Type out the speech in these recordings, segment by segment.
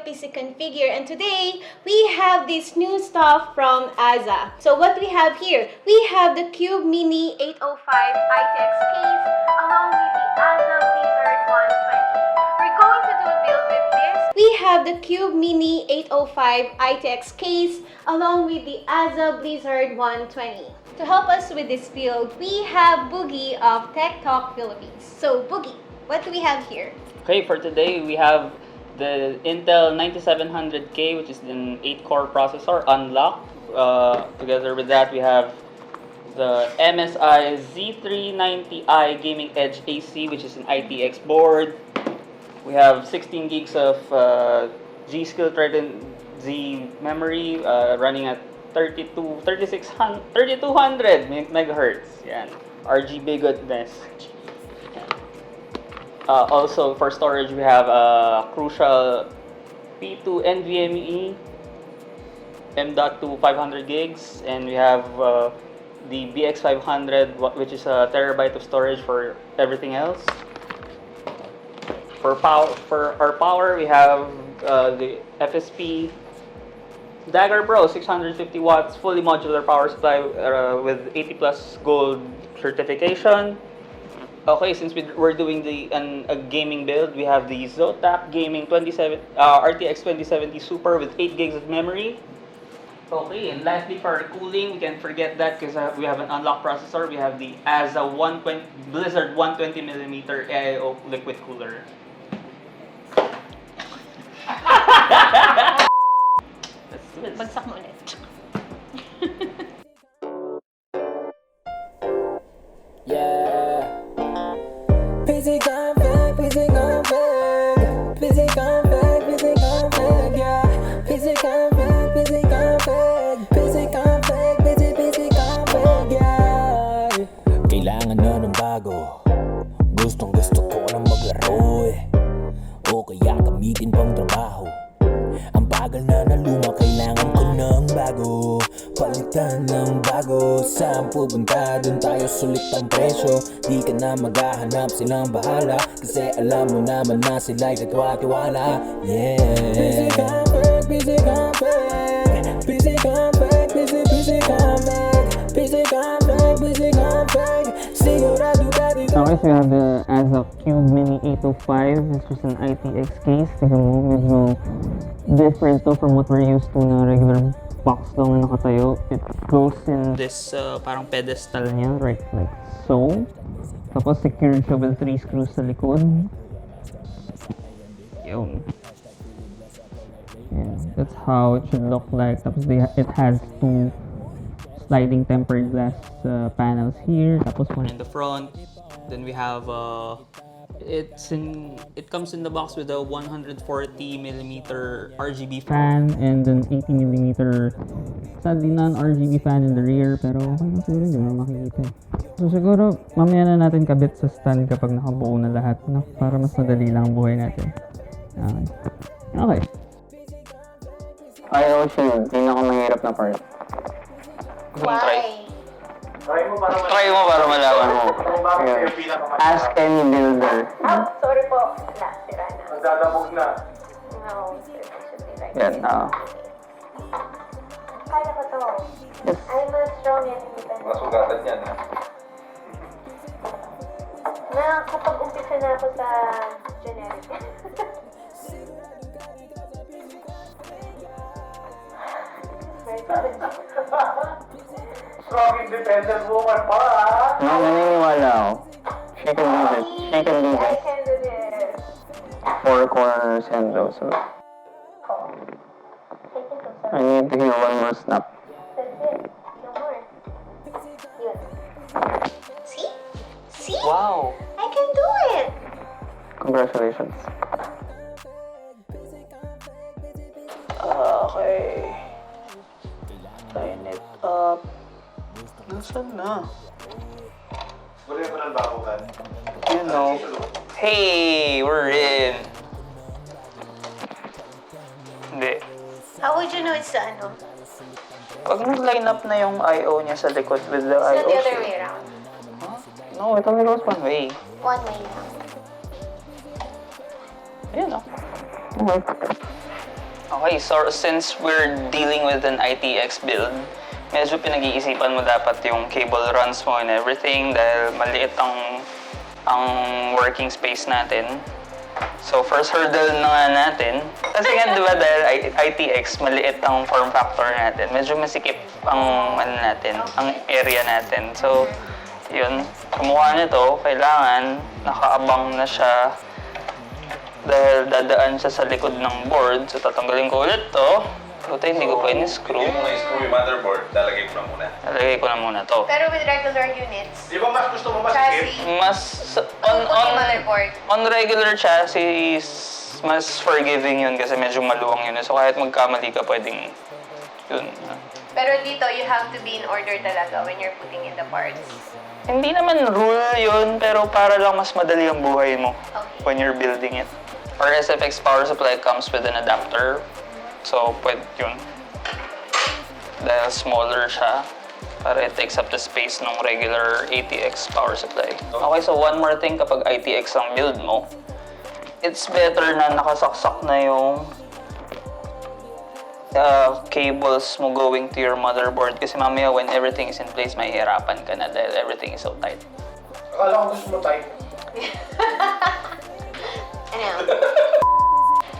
PC configure, and today we have this new stuff from Azza. So what we have here, we have the Cube Mini 805 ITX case along with the Azza Blizzard 120. We're going to do a build with this. We have the Cube Mini 805 ITX case along with the Azza Blizzard 120. To help us with this build, we have Boogie of Tech Talk Philippines. So Boogie, what do we have here? Okay, for today we have the Intel 9700K, which is an 8-core processor, unlocked. Together with that, we have the MSI Z390i Gaming Edge AC, which is an ITX board. We have 16 gigs of G-Skill Trident Z memory running at 3200 megahertz. Yan. RGB goodness. Also, for storage, we have Crucial P2 NVMe M.2 500 gigs, and we have the BX500, which is a terabyte of storage for everything else. For our power, we have the FSP Dagger Pro 650 watts fully modular power supply with 80 plus gold certification. Okay, since we're doing a gaming build, we have the Zotac Gaming RTX 2070 Super with 8 gigs of memory. Okay, and lastly for cooling, we can't forget that because we have an unlocked processor. We have the Azza Blizzard 120mm AIO liquid cooler. Bagsak mo ulit. Yeah. PC config, PC config, PC config, PC config, yeah. PC config, PC config, PC config, PC config, yeah. Kailangan na ng bago. Gusto ko na maglaro eh. O kaya gamitin pang trabaho. Ang bagal na luma, kailangan ko ng bago. Palitan ng bago. Saan pupunta? Doon tayo, sulit ang presyo. Di ka na maghahanap, silang bahala. Kasi alam mo naman na sila'y katwa-tiwala. Yeah. Busy config, busy config, busy config, busy config, busy config, busy config. Sigurado ka dito. Okay, so we have the Azza Cube Mini 805. It's just an ITX case. Tignan mo, medyo different to from what we're used to na regular box lang na nakatayo. It goes in this parang pedestal niya, right, like so. Tapos secured siya with 3 screws sa likod. Yun. Yeah, that's how it should look like. Tapos it has 2 sliding tempered glass panels here. Tapos one in the front. Then we have it comes in the box with a 140mm RGB fan and an 80mm sadly non-RGB fan in the rear, pero okay na siguro, hindi mo makikita. So siguro mamaya na natin kabit sa stand kapag nakabuo na lahat, no? Para mas madali lang ang buhay natin. Okay. Ayaw siya, pinakamahirap na part. Why? Try mo para malaman mo. Ask any builder. Oh, sorry po. Wala, sira na. Magdadabog na. No, it should be like Yan, Kaya ko to. I'm a strong and independent. Masugatan yan, ha? Nakapag-umpisa na ako sa generic. Strong independent woman pa, ha? naniniwala ako. She can do this. She can do I this. can do this. 4 corners and those. So I need to hear one more snap. That's it. No more. Yun. See? See? Wow! I can do it! Congratulations. Okay. Line it up. Nasaan na? Balik ko ng bakugan. You know. Hey! We're in! Hindi. How would you know it's the ano? Pag nag-line up na yung I.O. niya sa likod with the It's I.O. not the other sheet. way around. Huh? No, it only goes one way. One way lang. Ayan o. Okay. Okay, so since we're dealing with an ITX build, medyo pinag-iisipan mo dapat yung cable runs mo and everything dahil maliit ang working space natin. So first hurdle na nga natin, kasi nga diba dahil ITX, maliit ang form factor natin, medyo masikip ang ang area natin. So yun, kumuha nito, kailangan nakaabang na siya dahil dadaan siya sa likod ng board. So tatanggalin ko ulit to. Puta, hindi ko pwede screw. Hindi mo na-screw yung motherboard, lalagay ko na muna. Lalagay ko na muna to. Pero with regular units, Di ba mas gusto mo masikip? chassis, Mas motherboard. on regular chassis, mas forgiving yun kasi medyo maluwang yun. So kahit magkamali ka, pwedeng yun. Pero dito, you have to be in order talaga when you're putting in the parts. Hindi naman rule yun, pero para lang mas madali ang buhay mo Okay. when you're building it. Our SFX power supply comes with an adapter. So, pwede yun. Dahil smaller siya, para it takes up the space ng regular ATX power supply. Okay, so one more thing kapag ITX ang build mo, it's better na nakasaksak na yung cables mo going to your motherboard kasi mamaya when everything is in place, mahihirapan ka na dahil everything is so tight. Akala ko gusto mo type. Ano?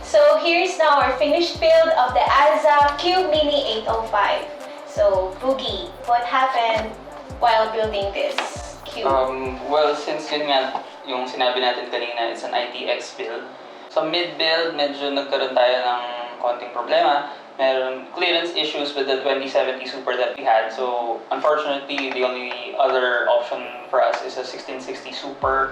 So here's now our finished build of the Azza Cube Mini 805. So Boogie, what happened while building this cube? Well, since yun nga, yung sinabi natin kanina, it's an ITX build. So mid-build, medyo nagkaroon tayo ng konting problema. Meron clearance issues with the 2070 Super that we had. So unfortunately, the only other option for us is a 1660 Super.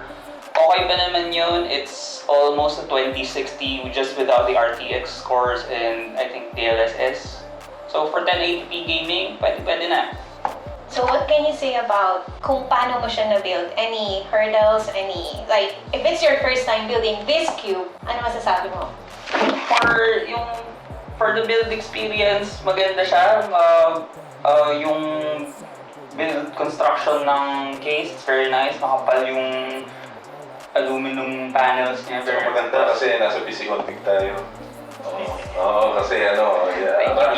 Okay pa naman yun. It's almost a 2060 just without the RTX cores and I think DLSS. So for 1080p gaming, pwede na. So what can you say about kung paano mo siya na-build? Any hurdles? Like, if it's your first time building this cube, ano masasabi mo? For the build experience, maganda siya. Yung build construction ng case, it's very nice. Makapal yung aluminum panels niya. Pero maganda kasi nasa PC config tayo. Oo, kasi yeah.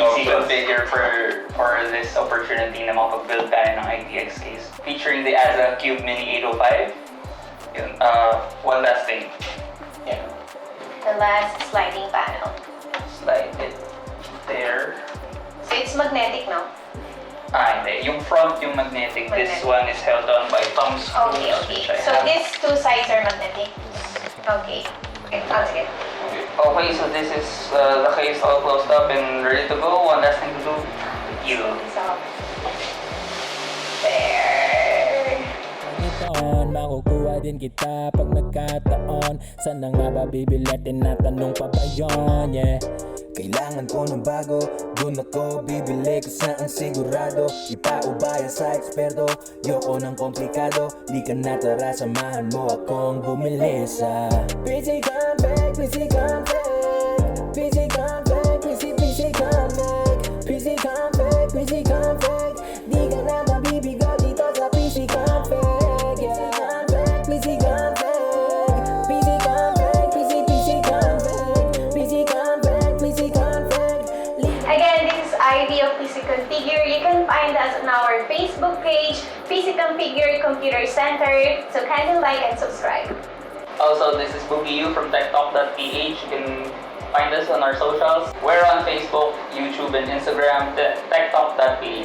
Easy configure for this opportunity na makapag-build tayo ng ITX case. Featuring the Azza Cube Mini 805. Yun. One last thing. Yeah. The last sliding panel. Slide it there. So it's magnetic, no? Hindi. Yung front, yung magnetic. This Magnetic. one is held on by thumb screws. Okay. which I So have. these two sides are magnetic. Okay. Sige. Okay, so this is the case all closed up and ready to go. One last thing to do. You. So, there. Pagkataon, makukuha din kita pag nagkataon. Sana nga ba bibiletin na tanong pa ba yun, yeah. Kailangan ko ng bago, dun ako bibili kasi saan sigurado. Ipaubaya sa eksperto, yoko ng komplikado. Di ka na tara, samahan mo akong bumili sa PC Config, PC Config, PC Config, PC Config, PC Config, PC Config. Di ka na mabibigo dito sa PC Config, yeah. PC Config, PC Config, PC Config, PC Config, PC Config. Again, this is Ivy of PC Configure. You can find us on our Facebook page, PC Configure Computer Center. So kindly like and subscribe. Also, this is Boogie U from TechTalk.ph. You can find us on our socials. We're on Facebook, YouTube, and Instagram, TechTalk.ph.